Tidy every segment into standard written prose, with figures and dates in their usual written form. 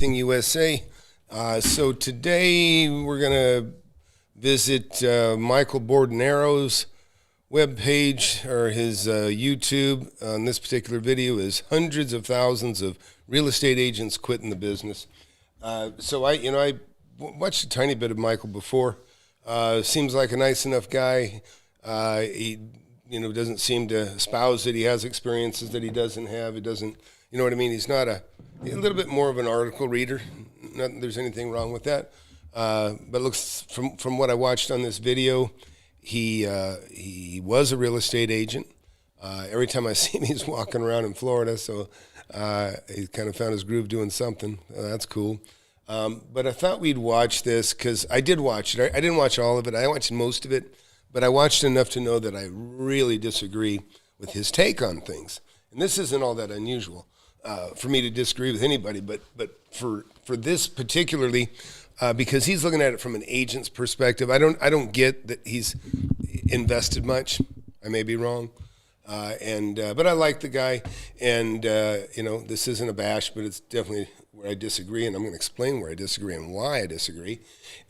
FlipAnythingUSA. So today we're going to visit Michael Bordenaro's webpage, or his YouTube. On this particular video is hundreds of thousands of real estate agents quitting the business. So I watched a tiny bit of Michael before. Seems like a nice enough guy. He doesn't seem to espouse that he has experiences that he doesn't have. He doesn't, you know what I mean? He's not a little bit more of an article reader. Not that there's anything wrong with that. But looks from what I watched on this video, he was a real estate agent. Every time I see him, he's walking around in Florida, so he kind of found his groove doing something. That's cool. But I thought we'd watch this because I did watch it. I didn't watch all of it. I watched most of it, but I watched enough to know that I really disagree with his take on things. And this isn't all that unusual for me to disagree with anybody, but for this particularly, because he's looking at it from an agent's perspective. I don't get that he's invested much. I may be wrong. But I like the guy, and this isn't a bash, but it's definitely where I disagree, and I'm going to explain where I disagree and why I disagree.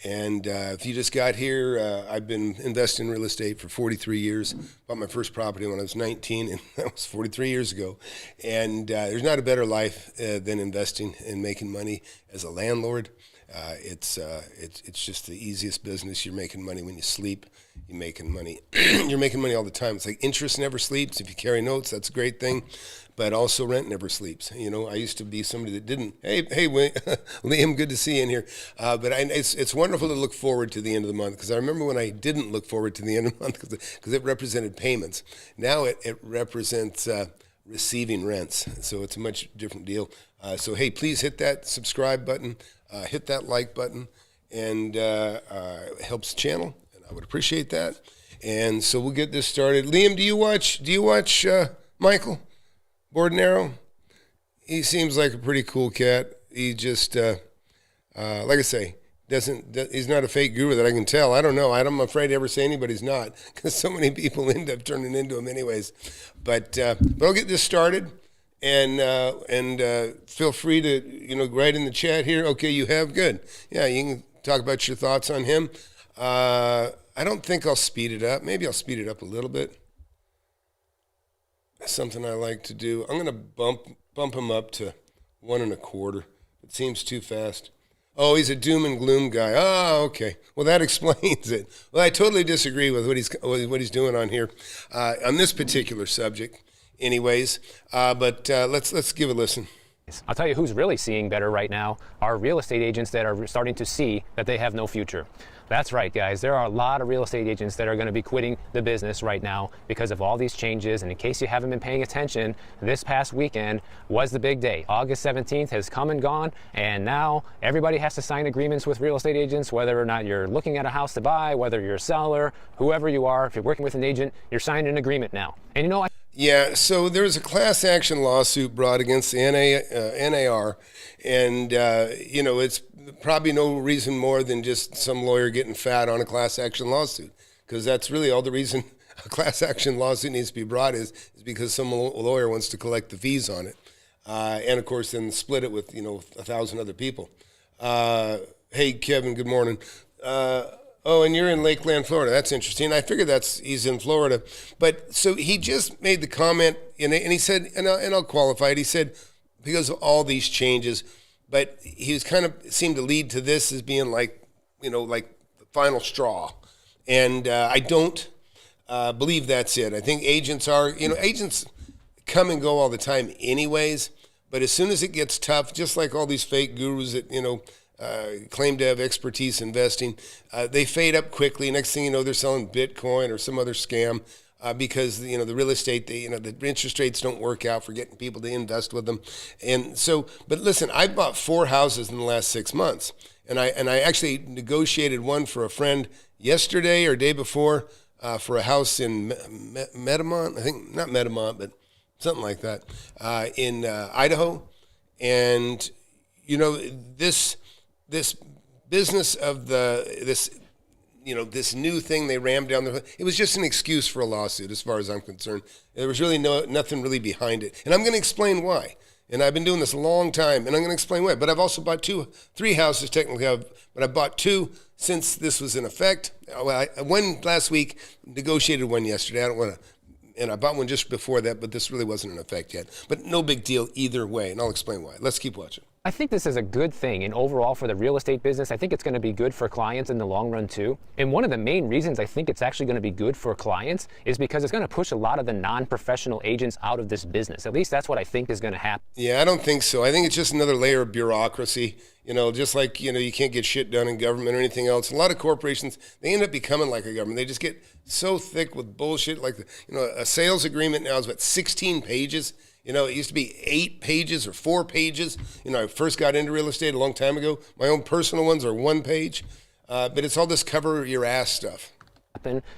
And if you just got here, I've been investing in real estate for 43 years. Bought my first property when I was 19, and that was 43 years ago. And there's not a better life than investing and making money as a landlord. It's just the easiest business. You're making money when you sleep. You're making money. You're making money all the time. It's like interest never sleeps. If you carry notes, that's a great thing. But also rent never sleeps. I used to be somebody that didn't. Hey, Liam, good to see you in here. But it's wonderful to look forward to the end of the month, because I remember when I didn't look forward to the end of the month because it represented payments. Now it represents receiving rents. So it's a much different deal. So hey, please hit that subscribe button, hit that like button, and it helps the channel, and I would appreciate that. And so we'll get this started. Liam, do you watch Michael Bordenaro? He seems like a pretty cool cat. He just, like I say, he's not a fake guru that I can tell. I don't know. I'm afraid to ever say anybody's not, because so many people end up turning into him anyways. But I'll get this started, and feel free to write in the chat here. Okay, you have good. Yeah, you can talk about your thoughts on him. I don't think I'll speed it up. Maybe I'll speed it up a little bit. That's something I like to do. I'm gonna bump him up to 1 1/4. It seems too fast. Oh, he's a doom and gloom guy. Oh, okay. Well, that explains it. Well, I totally disagree with what he's doing on here, on this particular subject, anyways. But let's give a listen. I'll tell you who's really seeing better right now are real estate agents that are starting to see that they have no future. That's right, guys. There are a lot of real estate agents that are going to be quitting the business right now because of all these changes. And in case you haven't been paying attention, this past weekend was the big day. August 17th has come and gone, and now everybody has to sign agreements with real estate agents, whether or not you're looking at a house to buy, whether you're a seller, whoever you are. If you're working with an agent, you're signing an agreement now. And yeah, so there was a class action lawsuit brought against the NAR, and it's probably no reason more than just some lawyer getting fat on a class action lawsuit, because that's really all the reason a class action lawsuit needs to be brought is because some lawyer wants to collect the fees on it, and of course then split it with 1,000 other people. Hey Kevin, good morning. Oh, and you're in Lakeland, Florida. That's interesting. I figured he's in Florida. But so he just made the comment, and he said, and I'll qualify it. He said, because of all these changes, but he was kind of seemed to lead to this as being like the final straw. And I don't believe that's it. I think agents agents come and go all the time anyways. But as soon as it gets tough, just like all these fake gurus that, claim to have expertise investing, they fade up quickly. Next thing you know, they're selling Bitcoin or some other scam because the real estate, the interest rates don't work out for getting people to invest with them. And so, but listen, I bought 4 houses in the last 6 months, and I actually negotiated one for a friend yesterday or day before for a house in Metamont. I think not Metamont, but something like that in Idaho. And this business of this new thing they rammed down it was just an excuse for a lawsuit as far as I'm concerned. There was really nothing really behind it. And I'm going to explain why. And I've been doing this a long time, and I'm going to explain why. But I've also bought three houses technically, but I bought two since this was in effect. Well, I one last week, negotiated one yesterday. I don't want to, and I bought one just before that, but this really wasn't in effect yet. But no big deal either way, and I'll explain why. Let's keep watching. I think this is a good thing, and overall for the real estate business, I think it's going to be good for clients in the long run too. And one of the main reasons I think it's actually going to be good for clients is because it's going to push a lot of the non-professional agents out of this business. At least that's what I think is going to happen. Yeah, I don't think so. I think it's just another layer of bureaucracy. Just like, you can't get shit done in government or anything else. A lot of corporations, they end up becoming like a government. They just get so thick with bullshit. Like, a sales agreement now is 16 pages. It used to be 8 pages or 4 pages. I first got into real estate a long time ago. My own personal ones are 1 page. But it's all this cover your ass stuff.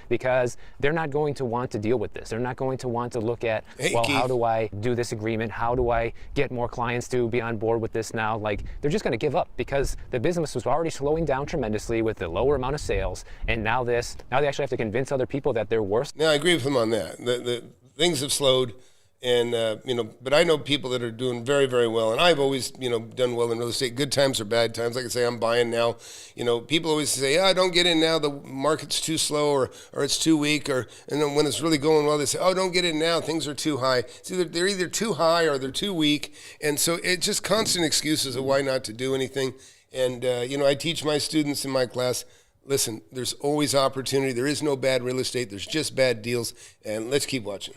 Because they're not going to want to deal with this. They're not going to want to look at, well, Keith, how do I do this agreement? How do I get more clients to be on board with this now? Like, they're just going to give up because the business was already slowing down tremendously with the lower amount of sales. And now they actually have to convince other people that they're worse. Now, I agree with him on that. The things have slowed. And, but I know people that are doing very, very well. And I've always, done well in real estate, good times or bad times. Like I say, I'm buying now. People always say, don't get in now. The market's too slow or it's too weak. And then when it's really going well, they say, don't get in now. Things are too high. They're either too high or they're too weak. And so it's just constant excuses of why not to do anything. And, I teach my students in my class, listen, there's always opportunity. There is no bad real estate. There's just bad deals. And let's keep watching.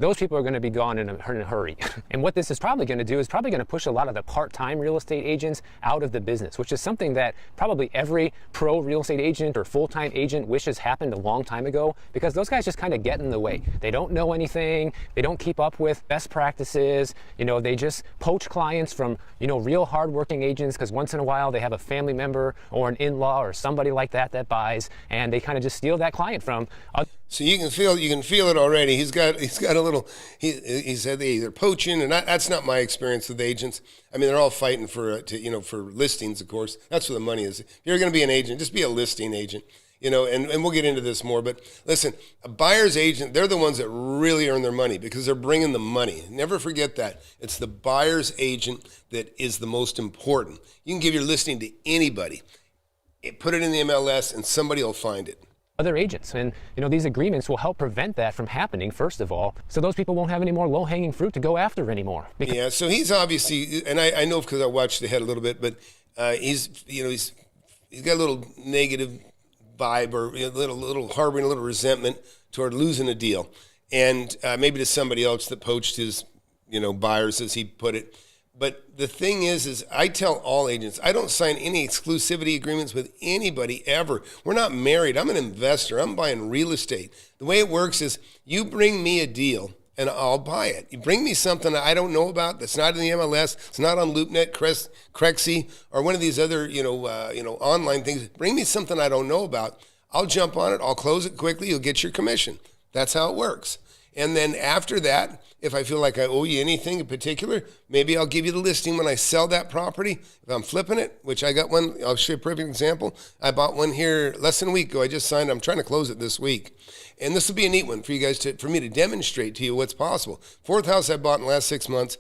Those people are going to be gone in a hurry. And what this is probably going to do is probably going to push a lot of the part-time real estate agents out of the business, which is something that probably every pro real estate agent or full-time agent wishes happened a long time ago, because those guys just kind of get in the way. They don't know anything. They don't keep up with best practices. They just poach clients from, real hardworking agents, because once in a while they have a family member or an in-law or somebody like that buys, and they kind of just steal that client from. So you can feel it already. He's got a little. He said they're poaching, and that's not my experience with agents. I mean, they're all fighting for listings, of course. That's where the money is. If you're going to be an agent, just be a listing agent. And we'll get into this more. But listen, a buyer's agent, they're the ones that really earn their money because they're bringing the money. Never forget that. It's the buyer's agent that is the most important. You can give your listing to anybody. Put it in the MLS, and somebody will find it. Other agents. And, these agreements will help prevent that from happening, first of all, so those people won't have any more low-hanging fruit to go after anymore. Yeah, so he's obviously, and I know because I watched the head a little bit, but he's got a little negative vibe or a little harboring a little resentment toward losing a deal. And maybe to somebody else that poached his, buyers, as he put it. But the thing is I tell all agents, I don't sign any exclusivity agreements with anybody ever. We're not married. I'm an investor. I'm buying real estate. The way it works is you bring me a deal and I'll buy it. You bring me something that I don't know about that's not in the MLS, it's not on LoopNet, Crexy, or one of these other, online things. Bring me something I don't know about. I'll jump on it. I'll close it quickly. You'll get your commission. That's how it works. And then after that, if I feel like I owe you anything in particular, maybe I'll give you the listing when I sell that property. If I'm flipping it, which I got one, I'll show you a perfect example. I bought one here less than a week ago. I just signed. I'm trying to close it this week. And this will be a neat one for you guys for me to demonstrate to you what's possible. Fourth house I bought in the last 6 months.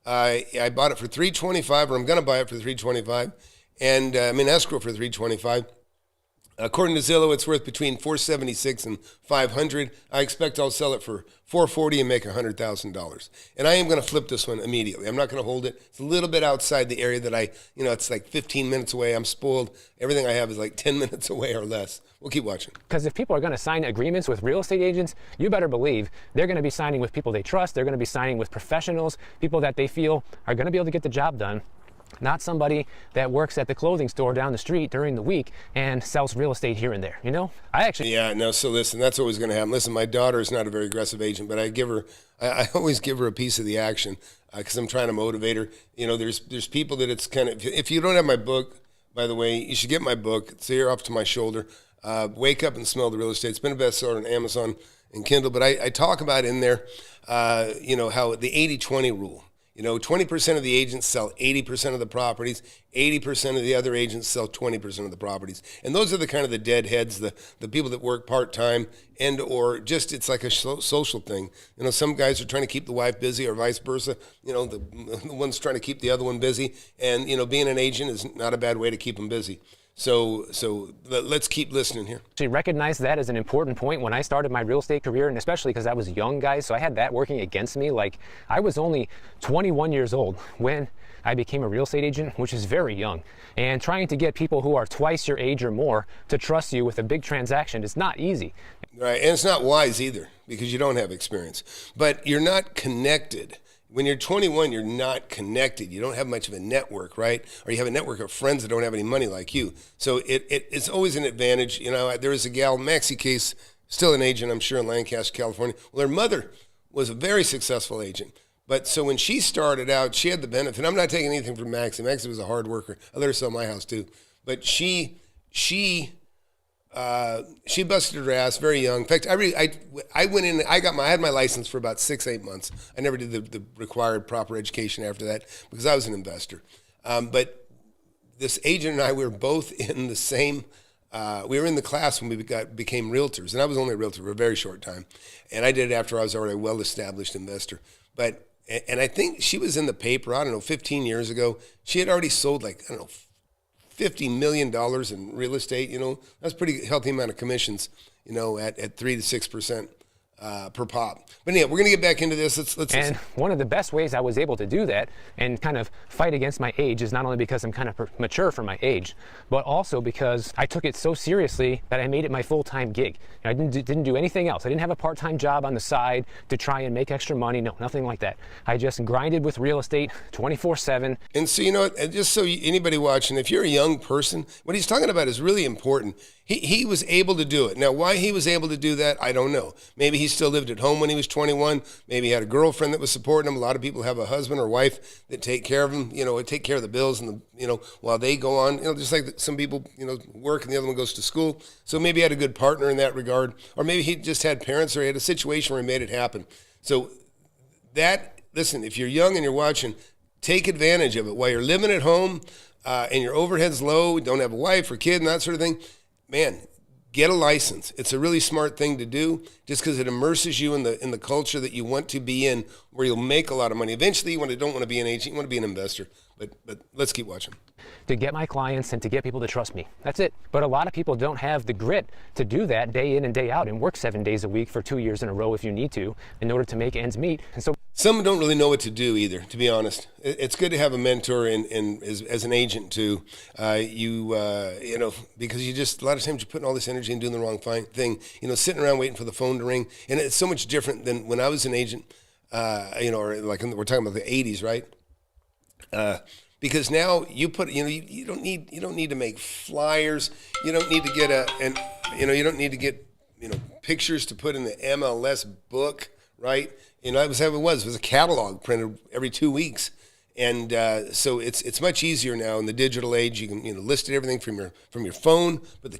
I bought it for $325, or I'm going to buy it for $325. And I'm in escrow for $325. According to Zillow, it's worth between $476 and $500. I expect I'll sell it for $440 and make $100,000. And I am going to flip this one immediately. I'm not going to hold it. It's a little bit outside the area that it's like 15 minutes away. I'm spoiled. Everything I have is like 10 minutes away or less. We'll keep watching. Because if people are going to sign agreements with real estate agents, you better believe they're going to be signing with people they trust. They're going to be signing with professionals, people that they feel are going to be able to get the job done. Not somebody that works at the clothing store down the street during the week and sells real estate here and there, Yeah, no, so listen, that's always going to happen. Listen, my daughter is not a very aggressive agent, but I always give her a piece of the action because I'm trying to motivate her. There's people that it's kind of, if you don't have my book, by the way, you should get my book. It's here off to my shoulder. Wake Up and Smell the Real Estate. It's been a bestseller on Amazon and Kindle, but I talk about in there, how the 80-20 rule. You know, 20% of the agents sell 80% of the properties, 80% of the other agents sell 20% of the properties. And those are the kind of the deadheads, the people that work part-time and or just it's like a social thing. You know, some guys are trying to keep the wife busy or vice versa. You know, the one's trying to keep the other one busy. And, you know, being an agent is not a bad way to keep them busy. So let's keep listening here. Actually recognized that as an important point when I started my real estate career, and especially because I was young, guys, so I had that working against me. Like, I was only 21 years old when I became a real estate agent, which is very young. And trying to get people who are twice your age or more to trust you with a big transaction is not easy. Right, and it's not wise either because you don't have experience. But you're not connected. When you're 21, you're not connected. You don't have much of a network, right? Or you have a network of friends that don't have any money like you. So it's always an advantage. You know, there was a gal, Maxie Case, still an agent, I'm sure, in Lancaster, California. Well, her mother was a very successful agent. But so when she started out, she had the benefit. I'm not taking anything from Maxie. Maxie was a hard worker. I let her sell my house too. But she busted her ass very young. In fact, I went in. I had my license for about 6-8 months. I never did the required proper education after that because I was an investor. But this agent and I, we were both in the same. We were in the class when we became realtors, and I was only a realtor for a very short time. And I did it after I was already a well-established investor. And I think she was in the paper. I don't know, 15 years ago. She had already sold like I don't know. $50 million in real estate, you know, that's a pretty healthy amount of commissions, you know, at 3 to 6% per pop. But anyway, we're going to get back into this. Let's and one of the best ways I was able to do that and kind of fight against my age is not only because I'm kind of mature for my age, but also because I took it so seriously that I made it my full-time gig. I didn't do anything else. I didn't have a part-time job on the side to try and make extra money. No, nothing like that. I just grinded with real estate 24/7. And so, you know, just so anybody watching, if you're a young person, what he's talking about is really important. He was able to do it. Now, why he was able to do that, I don't know. Maybe he still lived at home when he was 21. Maybe he had a girlfriend that was supporting him. A lot of people have a husband or wife that take care of him, you know, take care of the bills and while they go on, you know, just like some people, you know, work and the other one goes to school. So maybe he had a good partner in that regard, or maybe he just had parents or he had a situation where he made it happen. So listen, if you're young and you're watching, take advantage of it while you're living at home and your overhead's low, don't have a wife or kid and that sort of thing. Man, get a license. It's a really smart thing to do just because it immerses you in the culture that you want to be in where you'll make a lot of money. Eventually, you don't want to be an agent, you want to be an investor. But let's keep watching. To get my clients and to get people to trust me. That's it. But a lot of people don't have the grit to do that day in and day out and work 7 days a week for 2 years in a row if you need to in order to make ends meet. And so some don't really know what to do either, to be honest. It's good to have a mentor as an agent too. You know, because you just, a lot of times you're putting all this energy and doing the wrong thing, you know, sitting around waiting for the phone to ring. And it's so much different than when I was an agent, you know, or like we're talking about the 80s, right? Because now you put, you know, you don't need to make flyers. You don't need to get you don't need to get, you know, pictures to put in the MLS book, right? You know, that was how it was. It was a catalog printed every 2 weeks. And so it's much easier now in the digital age. You can, you know, list everything from your phone, but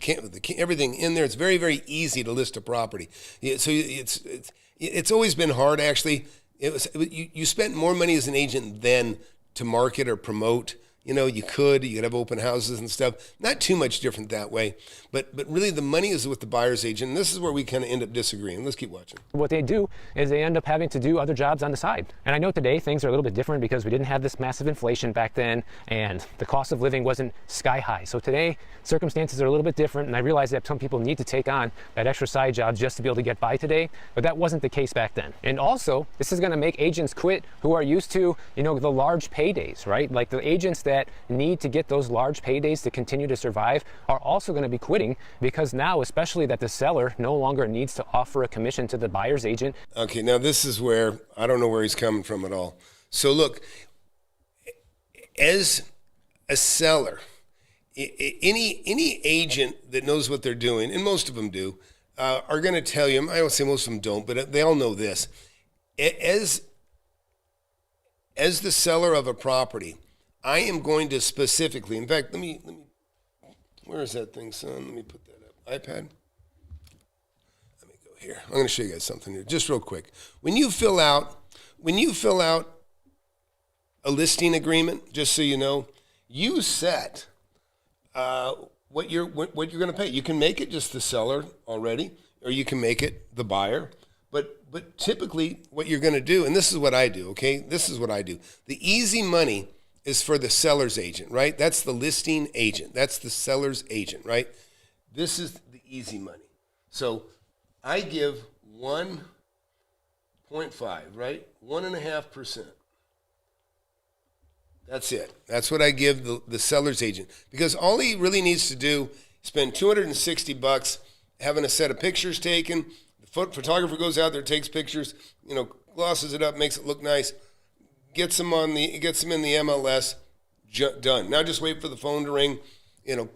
everything in there. It's very, very easy to list a property. So it's always been hard, actually. You spent more money as an agent then to market or promote. You know, you could have open houses and stuff. Not too much different that way. But really the money is with the buyer's agent. And this is where we kind of end up disagreeing. Let's keep watching. What they do is they end up having to do other jobs on the side. And I know today things are a little bit different because we didn't have this massive inflation back then and the cost of living wasn't sky high. So today circumstances are a little bit different, and I realize that some people need to take on that extra side job just to be able to get by today, but that wasn't the case back then. And also, this is going to make agents quit who are used to, you know, the large paydays, right? Like the agents that need to get those large paydays to continue to survive are also going to be quitting because now, especially that the seller no longer needs to offer a commission to the buyer's agent. Okay, now this is where I don't know where he's coming from at all. So look, as a seller, any agent that knows what they're doing, and most of them do, are going to tell you, I don't say most of them don't, but they all know this. As the seller of a property, I am going to specifically, in fact, let me, where is that thing, son? Let me put that up. iPad? Let me go here. I'm going to show you guys something here, just real quick. When you fill out a listing agreement, just so you know, you set what you're going to pay. You can make it just the seller already, or you can make it the buyer. But typically what you're going to do, and this is what I do, okay? This is what I do. The easy money is for the seller's agent, right? That's the listing agent. That's the seller's agent, right? This is the easy money. So I give 1.5, right? 1.5%. That's it. That's what I give the seller's agent. Because all he really needs to do is spend $260 having a set of pictures taken. The photographer goes out there, takes pictures, glosses it up, makes it look nice, gets them in the MLS, done. Now just wait for the phone to ring.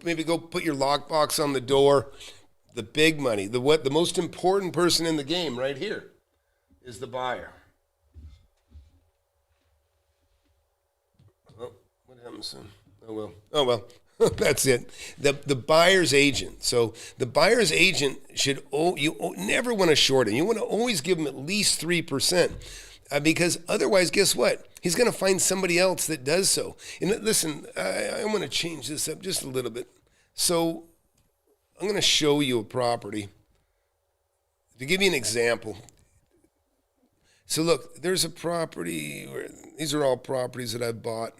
Maybe go put your lockbox on the door. The big money, the most important person in the game right here is the buyer. Oh, what happened, son? Oh well. That's it. The buyer's agent. So the buyer's agent you never want to short him. You want to always give him at least 3%, because otherwise, guess what? He's going to find somebody else that does so. And listen, I want to change this up just a little bit. So I'm going to show you a property to give you an example. So look, there's a property where these are all properties that I've bought.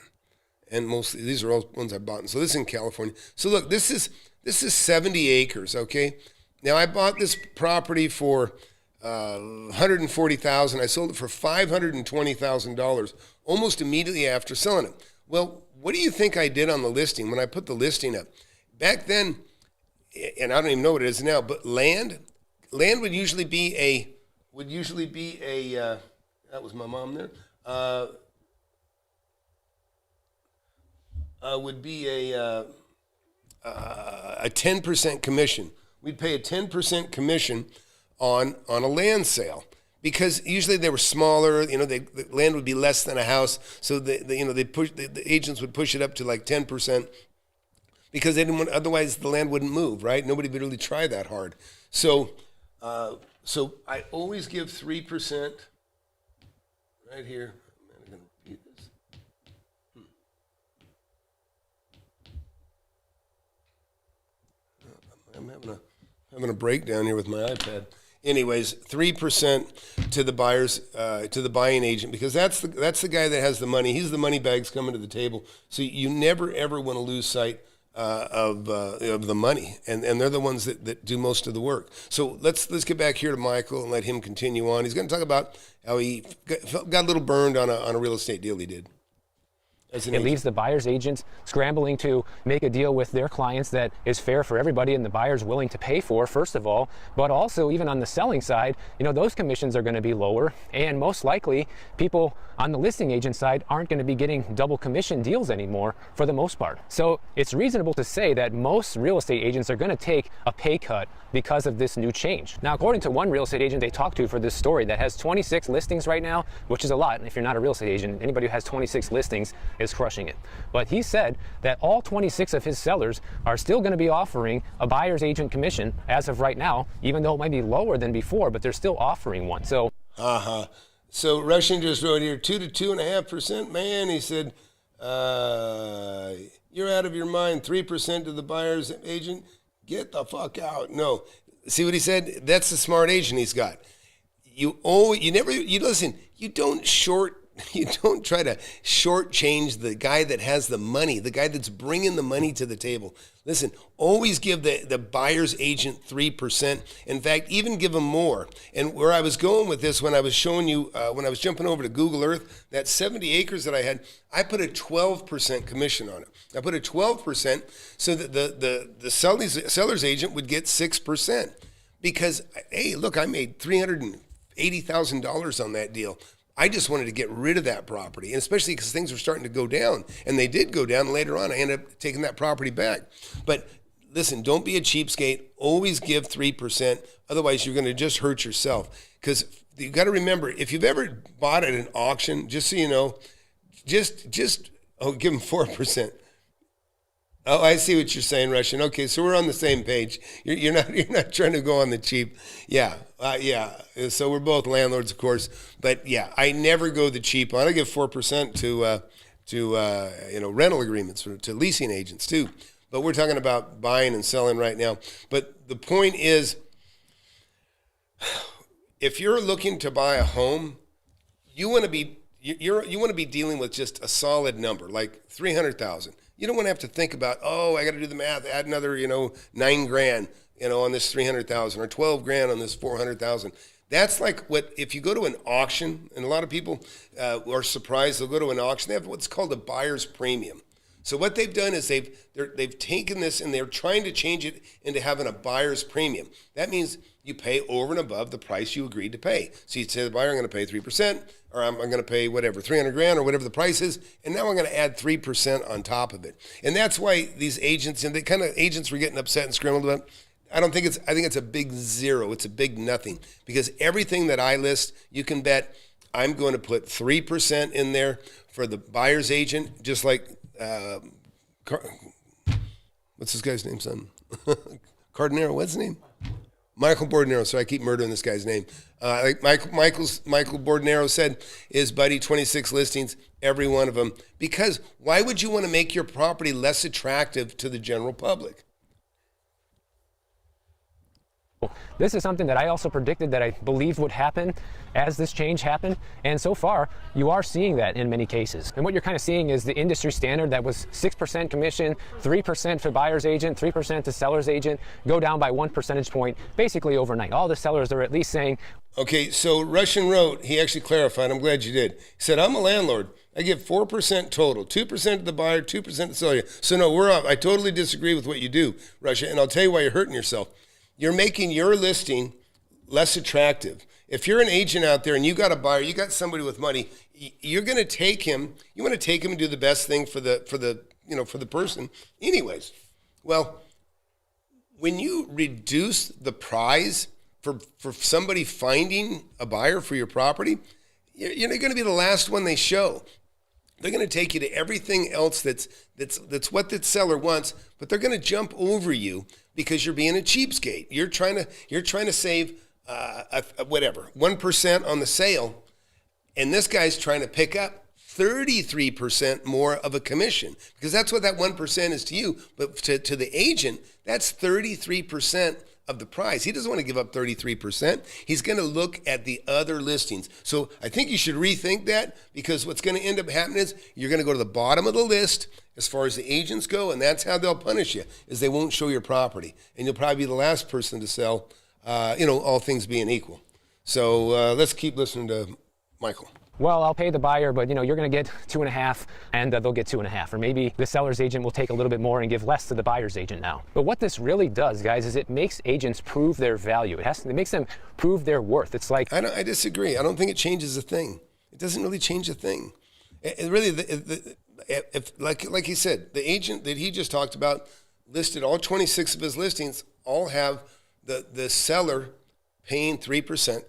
And mostly these are all ones I bought. So this is in California. So look, this is 70 acres, okay? Now I bought this property for $140,000. I sold it for $520,000 almost immediately after selling it. Well, what do you think I did on the listing when I put the listing up? Back then, and I don't even know what it is now, but land would usually be a that was my mom there. Would be a 10% commission. We'd pay a 10% commission on a land sale, because usually they were smaller. The land would be less than a house, so the agents would push it up to like 10%, because they didn't want, otherwise the land wouldn't move, right? Nobody would really try that hard. So I always give 3% right here. I'm having a breakdown here with my iPad. Anyways, 3% to the to the buying agent, because that's the guy that has the money. He's the money bags coming to the table. So you never ever want to lose sight of the money, and they're the ones that do most of the work. So let's get back here to Michael and let him continue on. He's going to talk about how he got a little burned on a real estate deal he did. It leaves the buyer's agents scrambling to make a deal with their clients that is fair for everybody and the buyer's willing to pay for, first of all. But also, even on the selling side, those commissions are going to be lower. And most likely, people on the listing agent side aren't going to be getting double commission deals anymore for the most part. So it's reasonable to say that most real estate agents are going to take a pay cut because of this new change. Now, according to one real estate agent they talked to for this story that has 26 listings right now, which is a lot. And if you're not a real estate agent, anybody who has 26 listings is crushing it. But he said that all 26 of his sellers are still going to be offering a buyer's agent commission as of right now, even though it might be lower than before, but they're still offering one. So So Russian just wrote here 2 to 2.5%. Man, he said, you're out of your mind. 3% to the buyer's agent. Get the fuck out. No. See what he said? That's the smart agent he's got. You don't try to shortchange the guy that has the money, the guy that's bringing the money to the table. Listen, always give the buyer's agent 3%. In fact, even give them more. And where I was going with this, when I was showing you, when I was jumping over to Google Earth, that 70 acres that I had, I put a 12% commission on it. I put a 12% so that the seller's agent would get 6%. Because, hey, look, I made $380,000 on that deal. I just wanted to get rid of that property, and especially because things were starting to go down, and they did go down. Later on, I ended up taking that property back. But listen, don't be a cheapskate. Always give 3%. Otherwise, you're going to just hurt yourself. Because you got to remember, if you've ever bought at an auction, just so you know, give them 4%. Oh, I see what you're saying, Russian. Okay, so we're on the same page. You're not trying to go on the cheap. Yeah, yeah. So we're both landlords, of course. But yeah, I never go the cheap one. I give 4% to rental agreements or to leasing agents too. But we're talking about buying and selling right now. But the point is, if you're looking to buy a home, you want to be dealing with just a solid number, like 300,000. You don't want to have to think about, oh, I got to do the math, add another, $9,000, on this 300,000 or 12 grand on this 400,000. That's like if you go to an auction, and a lot of people are surprised, they'll go to an auction, they have what's called a buyer's premium. So what they've done is they've taken this and they're trying to change it into having a buyer's premium. That means you pay over and above the price you agreed to pay. So you'd say to the buyer, I'm going to pay 3%, or I'm going to pay whatever, 300 grand or whatever the price is, and now I'm going to add 3% on top of it. And that's why these agents, and the kind of agents were getting upset and scrambled about, I think it's a big zero. It's a big nothing, because everything that I list, you can bet I'm going to put 3% in there for the buyer's agent, just like, what's this guy's name, son? Cardinero, what's his name? Michael Bordenaro. So I keep murdering this guy's name. Like Michael Bordenaro said, his buddy, 26 listings, every one of them. Because why would you want to make your property less attractive to the general public? This is something that I also predicted that I believe would happen as this change happened, and so far you are seeing that in many cases. And what you're kind of seeing is the industry standard that was 6% commission, 3% for buyer's agent, 3% to seller's agent, go down by 1 percentage point basically overnight. All the sellers are at least saying, okay, so Russian wrote, he actually clarified, I'm glad you did. He said, I'm a landlord. I give 4% total, 2% to the buyer, 2% to the seller. So no, we're off. I totally disagree with what you do, Russia, and I'll tell you why you're hurting yourself. You're making your listing less attractive. If you're an agent out there and you got a buyer, you got somebody with money, you're going to take him. You want to take him and do the best thing for the person, anyways. Well, when you reduce the prize for somebody finding a buyer for your property, you're going to be the last one they show. They're going to take you to everything else that's what the seller wants, but they're going to jump over you because you're being a cheapskate. You're trying to save whatever 1% on the sale, and this guy's trying to pick up 33% more of a commission, because that's what that 1% is to you, but to the agent, that's 33% of the price. He doesn't want to give up 33%. He's going to look at the other listings. So I think you should rethink that, because what's going to end up happening is you're going to go to the bottom of the list as far as the agents go, and that's how they'll punish you, is they won't show your property. And you'll probably be the last person to sell, all things being equal. So let's keep listening to Michael. Well, I'll pay the buyer, but you're going to get 2.5, and they'll get 2.5. Or maybe the seller's agent will take a little bit more and give less to the buyer's agent now. But what this really does, guys, is it makes agents prove their value. It makes them prove their worth. It's like, I disagree. I don't think it changes a thing. It doesn't really change a thing. It really, if like he said, the agent that he just talked about listed all 26 of his listings all have the seller paying 3%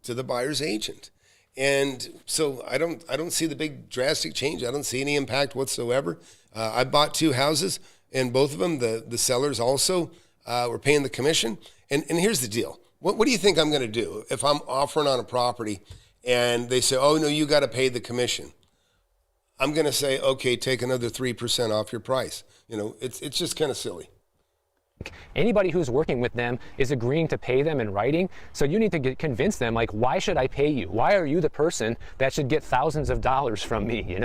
to the buyer's agent. And so I don't see the big drastic change. I don't see any impact whatsoever. I bought 2 houses, and both of them, the sellers also were paying the commission. And here's the deal. What do you think I'm going to do if I'm offering on a property and they say, oh, no, you got to pay the commission? I'm going to say, okay, take another 3% off your price. It's just kind of silly. Anybody who's working with them is agreeing to pay them in writing. So you need to convince them, like, why should I pay you? Why are you the person that should get thousands of dollars from me?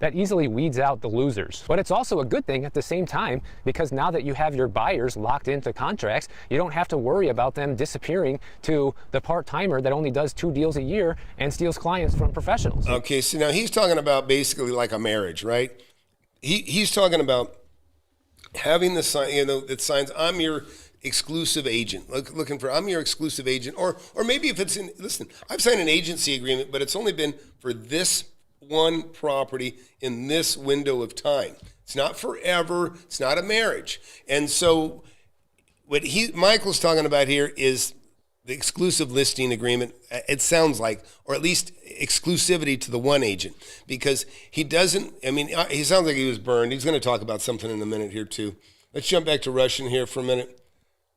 That easily weeds out the losers. But it's also a good thing at the same time, because now that you have your buyers locked into contracts, you don't have to worry about them disappearing to the part-timer that only does 2 deals a year and steals clients from professionals. Okay, so now he's talking about basically like a marriage, right? He's talking about having the sign, that signs, I'm your exclusive agent, I'm your exclusive agent. Or maybe if it's listen, I've signed an agency agreement, but it's only been for this one property in this window of time. It's not forever. It's not a marriage. And so what Michael's talking about here is the exclusive listing agreement, it sounds like, or at least exclusivity to the one agent, because he doesn't, I mean, he sounds like he was burned. He's going to talk about something in a minute here too. Let's jump back to Russian here for a minute.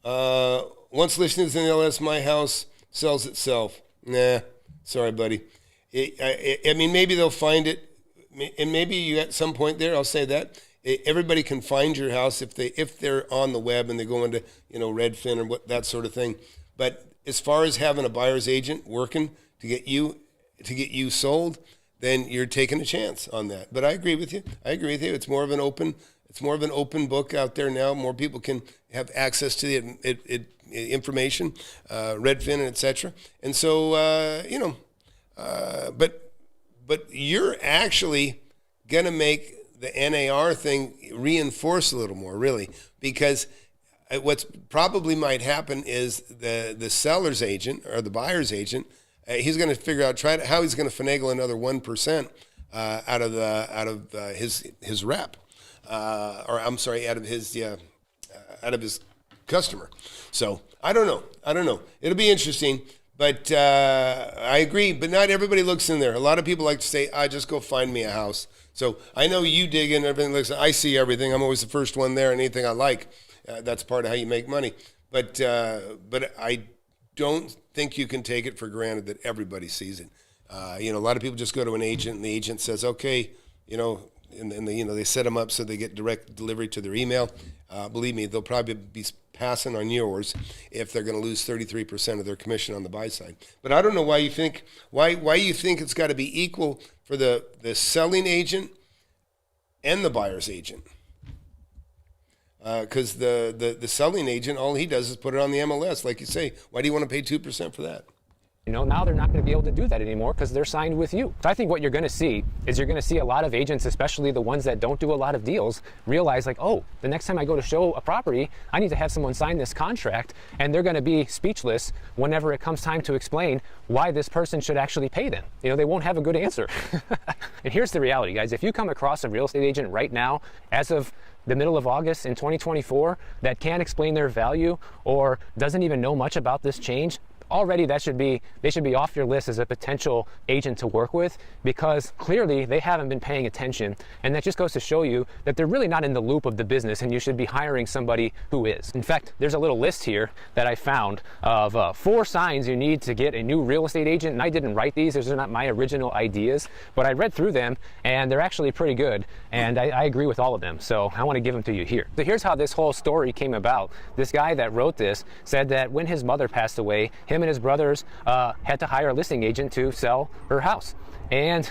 Once listing is in LS, my house sells itself. Nah, sorry, buddy. I mean, maybe they'll find it, and maybe you at some point there, I'll say that. Everybody can find your house if they're on the web and they go into, Redfin or that sort of thing. But as far as having a buyer's agent working to get you sold, then you're taking a chance on that. But I agree with you. It's more of an open book out there now. More people can have access to the information, Redfin, and et cetera. And so, but you're actually going to make the NAR thing reinforce a little more, really, because what's probably might happen is the seller's agent or the buyer's agent, he's going to figure out how he's going to finagle another 1% out of his rep, or I'm sorry, out of his customer. So I don't know. It'll be interesting. But I agree, but not everybody looks in there. A lot of people like to say, just go find me a house. So I know you dig in, everything looks, I see everything. I'm always the first one there, and anything I like, that's part of how you make money. But I don't think you can take it for granted that everybody sees it. A lot of people just go to an agent, and the agent says, okay, and they set them up so they get direct delivery to their email. Believe me, they'll probably be passing on yours if they're going to lose 33% of their commission on the buy side. But I don't know why you think it's got to be equal for the selling agent and the buyer's agent. Because the selling agent, all he does is put it on the MLS, like you say. Why do you want to pay 2% for that? Now they're not going to be able to do that anymore because they're signed with you. So I think what you're going to see is a lot of agents, especially the ones that don't do a lot of deals, realize like, oh, the next time I go to show a property, I need to have someone sign this contract, and they're going to be speechless whenever it comes time to explain why this person should actually pay them. They won't have a good answer. And here's the reality, guys. If you come across a real estate agent right now, as of the middle of August in 2024, that can't explain their value or doesn't even know much about this change, already they should be off your list as a potential agent to work with, because clearly they haven't been paying attention, and that just goes to show you that they're really not in the loop of the business, and you should be hiring somebody who is. In fact, there's a little list here that I found of 4 signs you need to get a new real estate agent, and I didn't write these. These are not my original ideas, but I read through them, and they're actually pretty good, and I agree with all of them, so I want to give them to you here. So here's how this whole story came about. This guy that wrote this said that when his mother passed away, him and his brothers had to hire a listing agent to sell her house. And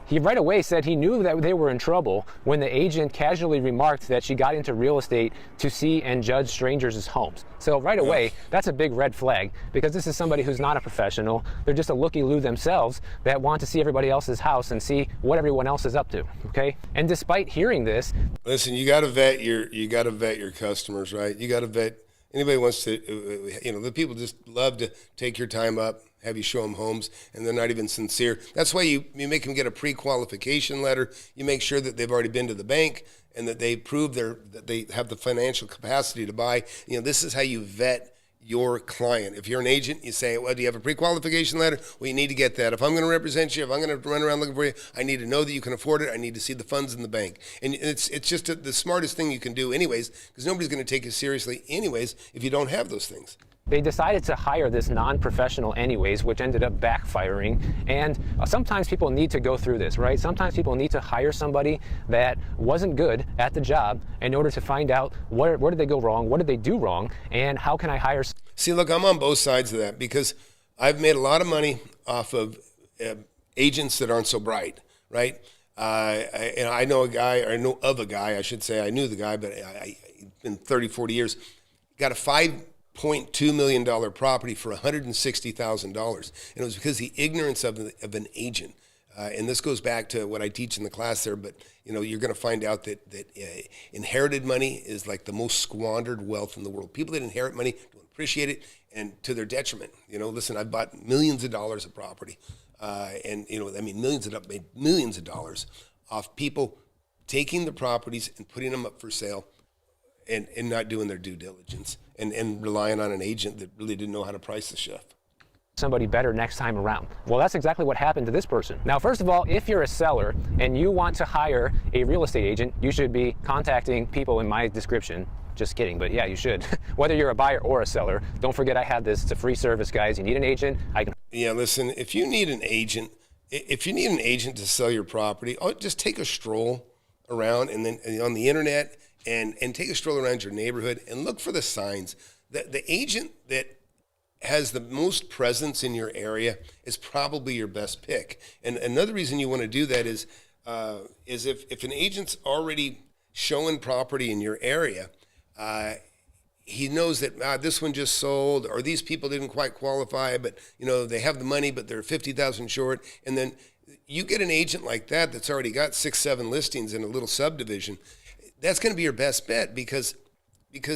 he right away said he knew that they were in trouble when the agent casually remarked that she got into real estate to see and judge strangers' homes. So right away, that's a big red flag, because this is somebody who's not a professional. They're just a looky-loo themselves that want to see everybody else's house and see what everyone else is up to, okay? And despite hearing this... Listen, you got to vet your customers, right? You got to vet. Anybody wants to, the people just love to take your time up, have you show them homes, and they're not even sincere. That's why you make them get a pre-qualification letter. You make sure that they've already been to the bank and that they prove that they have the financial capacity to buy. This is how you vet your client. If you're an agent, you say, well, do you have a pre-qualification letter? Well, you need to get that. If I'm going to represent you, if I'm going to run around looking for you, I need to know that you can afford it. I need to see the funds in the bank. And it's just the smartest thing you can do anyways, because nobody's going to take you seriously anyways if you don't have those things. They decided to hire this non-professional anyways, which ended up backfiring. And sometimes people need to go through this, right? Sometimes people need to hire somebody that wasn't good at the job in order to find out where did they go wrong, what did they do wrong, and how can I hire... See, look, I'm on both sides of that, because I've made a lot of money off of agents that aren't so bright, right? I know of a guy, I should say. I knew the guy, but in 30, 40 years, got a $5.2 million property for $160,000. And it was because the ignorance of an agent. And this goes back to what I teach in the class there, but you're going to find out that inherited money is like the most squandered wealth in the world. People that inherit money don't appreciate it, and to their detriment. Listen, I've bought millions of dollars of property, and made millions of dollars off people taking the properties and putting them up for sale and not doing their due diligence and relying on an agent that really didn't know how to price the stuff. Somebody better next time around. Well, that's exactly what happened to this person. Now, first of all, if you're a seller and you want to hire a real estate agent, you should be contacting people in my description. Just kidding, but yeah, you should. Whether you're a buyer or a seller, don't forget I have this. It's a free service, guys. You need an agent, I can. Yeah, listen, if you need an agent to sell your property, just take a stroll around and then on the internet and take a stroll around your neighborhood and look for the signs. The agent that has the most presence in your area is probably your best pick. And another reason you want to do that is if an agent's already showing property in your area, he knows that this one just sold, or these people didn't quite qualify, but they have the money, but they're 50,000 short. And then you get an agent like that that's already got 6-7 listings in a little subdivision. That's going to be your best bet because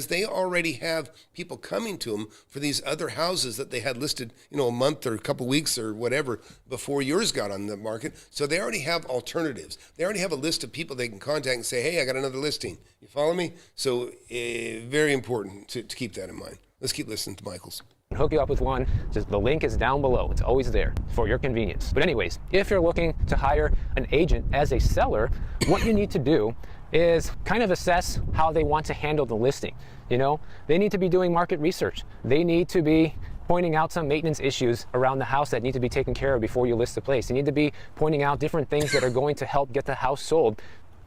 they already have people coming to them for these other houses that they had listed, a month or a couple weeks or whatever before yours got on the market. So they already have alternatives. They already have a list of people they can contact and say, hey, I got another listing. You follow me? So very important to keep that in mind. Let's keep listening to Michael's. Hook you up with one. Just the link is down below. It's always there for your convenience. But anyways, if you're looking to hire an agent as a seller, what you need to do is kind of assess how they want to handle the listing. They need to be doing market research. They need to be pointing out some maintenance issues around the house that need to be taken care of before you list the place. They need to be pointing out different things that are going to help get the house sold.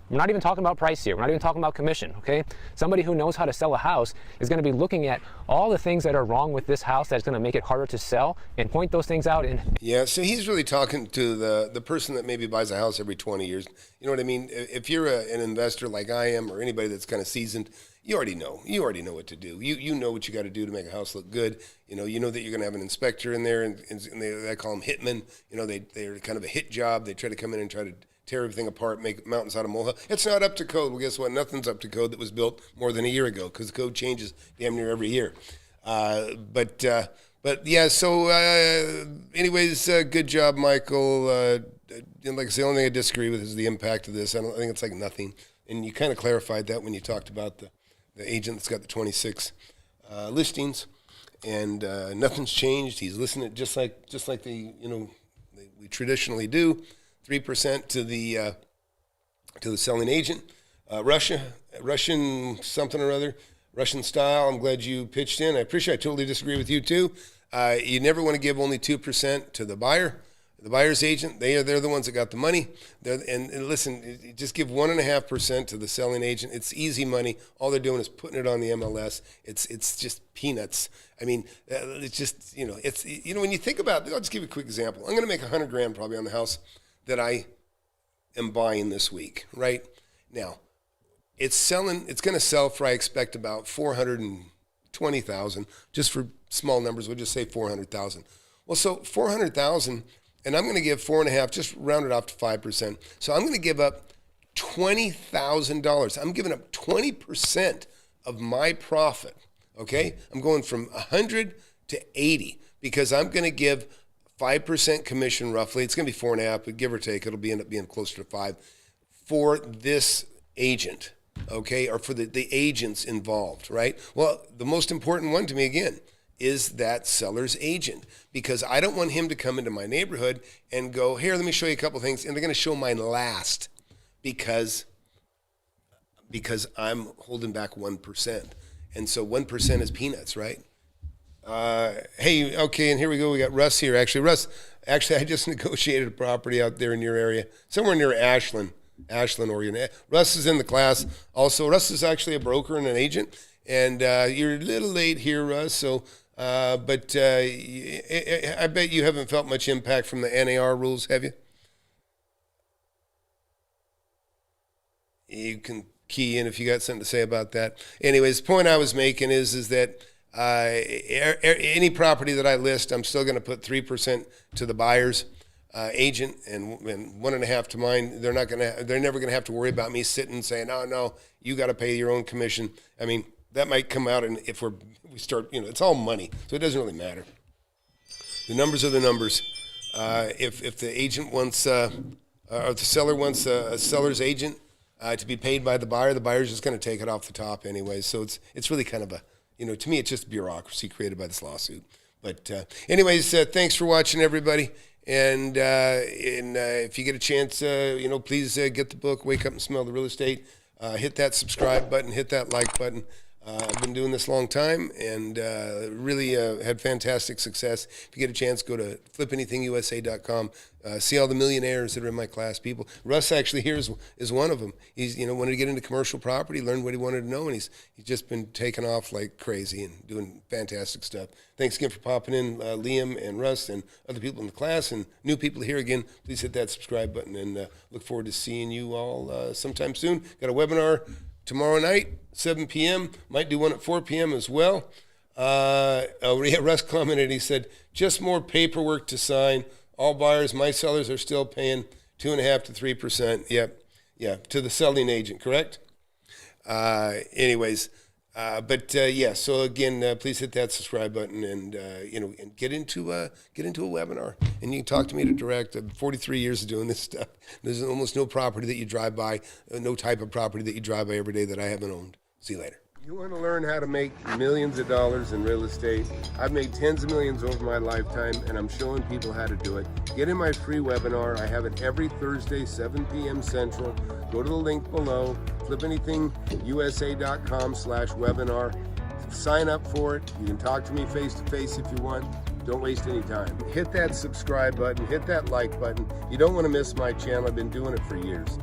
We're not even talking about price here. We're not even talking about commission, okay? Somebody who knows how to sell a house is going to be looking at all the things that are wrong with this house that's going to make it harder to sell and point those things out. Yeah, so he's really talking to the person that maybe buys a house every 20 years. You know what I mean? If you're an investor like I am, or anybody that's kind of seasoned, you already know. You already know what to do. You know what you got to do to make a house look good. You know that you're going to have an inspector in there, and they call them hitmen. They're kind of a hit job. They try to come in and try to tear everything apart, make mountains out of molehill. It's not up to code. Well, guess what? Nothing's up to code that was built more than a year ago, because the code changes damn near every year. But yeah, so anyways, good job, Michael. Like I say, the only thing I disagree with is the impact of this. I think it's like nothing. And you kind of clarified that when you talked about the agent that's got the 26 listings, and nothing's changed. He's listening just like we traditionally do. 3% to the selling agent. Russian something or other, Russian style. I'm glad you pitched in. I appreciate it. I totally disagree with you too. You never want to give only 2% to the buyer. The buyer's agent, they're the ones that got the money. And listen, just give 1.5% to the selling agent. It's easy money. All they're doing is putting it on the MLS. It's just peanuts. I mean, it's just, it's, when you think about it, I'll just give you a quick example. I'm going to make $100,000 probably on the house that I am buying this week, right? Now, it's going to sell for, I expect, about $420,000, just for small numbers. We'll just say $400,000. Well, so $400,000, and I'm going to give 4.5, just round it off to 5%. So I'm going to give up $20,000. I'm giving up 20% of my profit, okay? I'm going from 100 to 80 because I'm going to give 5% commission roughly. It's going to be 4.5, but give or take, it'll end up being closer to 5 for this agent, okay, or for the agents involved, right? Well, the most important one to me, again, is that seller's agent, because I don't want him to come into my neighborhood and go, here, let me show you a couple things, and they're going to show mine last because I'm holding back 1%. And so 1% is peanuts, right? Hey, okay, and here we go. We got Russ here. Actually, I just negotiated a property out there in your area, somewhere near Ashland, Oregon. Russ is in the class. Also, Russ is actually a broker and an agent, and you're a little late here, Russ. So, but I bet you haven't felt much impact from the NAR rules, have you? You can key in if you got something to say about that. Anyways, the point I was making is that any property that I list, I'm still going to put 3% to the buyer's agent and 1.5 to mine. They're never going to have to worry about me sitting and saying, "Oh no, you got to pay your own commission." I mean, that might come out, and if we start, it's all money, so it doesn't really matter. The numbers are the numbers. If the agent wants, or the seller wants a seller's agent, to be paid by the buyer. The buyer's just going to take it off the top anyway. So it's really kind of a, to me, it's just bureaucracy created by this lawsuit. But anyways, thanks for watching, everybody. And if you get a chance, please get the book, Wake Up and Smell the Real Estate. Hit that subscribe button, hit that like button. I've been doing this a long time and really had fantastic success. If you get a chance, go to FlipAnythingUSA.com. See all the millionaires that are in my class. People. Russ actually here is one of them. He's wanted to get into commercial property, learned what he wanted to know, and he's just been taking off like crazy and doing fantastic stuff. Thanks again for popping in, Liam and Russ and other people in the class and new people here again. Please hit that subscribe button and look forward to seeing you all sometime soon. Got a webinar tomorrow night, 7 p.m. Might do one at 4 p.m. as well. Russ commented, he said, just more paperwork to sign. All buyers, my sellers are still paying 2.5% to 3%. Yep. Yeah, to the selling agent, correct? So again, please hit that subscribe button and get into a webinar. And you can talk to me to direct. 43 years of doing this stuff. There's almost no property that you drive by, no type of property that you drive by every day that I haven't owned. See you later. You want to learn how to make millions of dollars in real estate? I've made tens of millions over my lifetime, and I'm showing people how to do it. Get in my free webinar. I have it every Thursday, 7 p.m. Central. Go to the link below, FlipAnythingUSA.com/webinar. Sign up for it. You can talk to me face-to-face if you want. Don't waste any time. Hit that subscribe button. Hit that like button. You don't want to miss my channel. I've been doing it for years.